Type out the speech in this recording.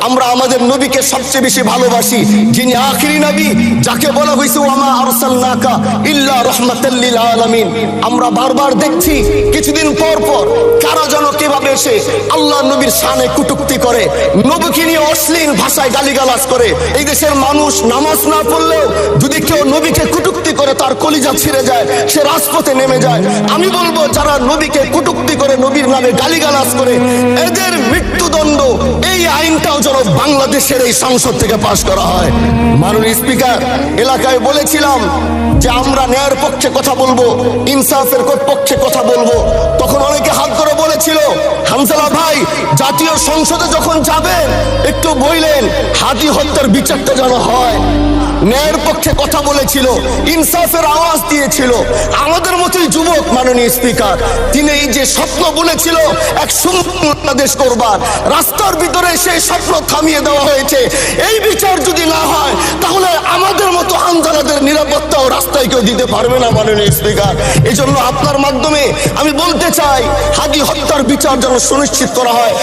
আমরা আমাদের নবীকে সবচেয়ে বেশি ভালোবাসি, যিনি আখিরি নবী, যাকে বলা হয়েছে ওয়ামা আরসালনাকা ইল্লা রাহমাতাল লিল আলামিন। আমরা বারবার দেখছি কিছুদিন পর পর কারা যেন কিভাবে এসে আল্লাহ নবীর শানে কটূক্তি করে, নবীকে নিয়ে অশ্লীল ভাষায় গালিগালাজ করে। এই দেশের মানুষ নামাজ না পড়লেও যদি কেউ নবীকে কটূক্তি করে তার কলিজা ছিঁড়ে যায়, সে রাজপথে নেমে যায়। আমি বলবো যারা নবীকে কটূক্তি করে, নবীর নামে গালিগালাজ করে, এদের মৃত্যুদণ্ড, এই আইনটাও যেন বাংলাদেশের এই সংসদ থেকে পাশ করা হয়। মাননীয় স্পিকার, এলাকায় বলেছিলাম যে আমরা ন্যায়ের পক্ষে কথা বলবো, ইনসাফের পক্ষে কথা বলবো। তখন অনেকে হাত ধরে বলেছিল, হামজালা ভাই জাতীয় সংসদে যখন যাবেন একটু বললেন হাদি হত্যার বিচারটা যেন হয়। ন্যায়ের পক্ষে কথা বলেছিল, ইনসাফের আওয়াজ দিয়েছিল। আমাদের মতোই যুবক মাননীয় স্পিকার, তিনি এই যে স্বপ্ন বলেছিল এক সুন্দর বাংলাদেশ করবার, রাস্তার ভিতরে সেই স্বপ্ন থামিয়ে দেওয়া হয়েছে। এই বিচার যদি না হয় তাহলে আমাদের মতো হামজালাদের নিরাপত্তাও রাস্তায় কেউ দিতে পারবে না মাননীয় স্পিকার। এই জন্য আপনার মাধ্যমে আমি বলতে চাই, হাদি হত্যার বিচার যেন সুনিশ্চিত করা হয়।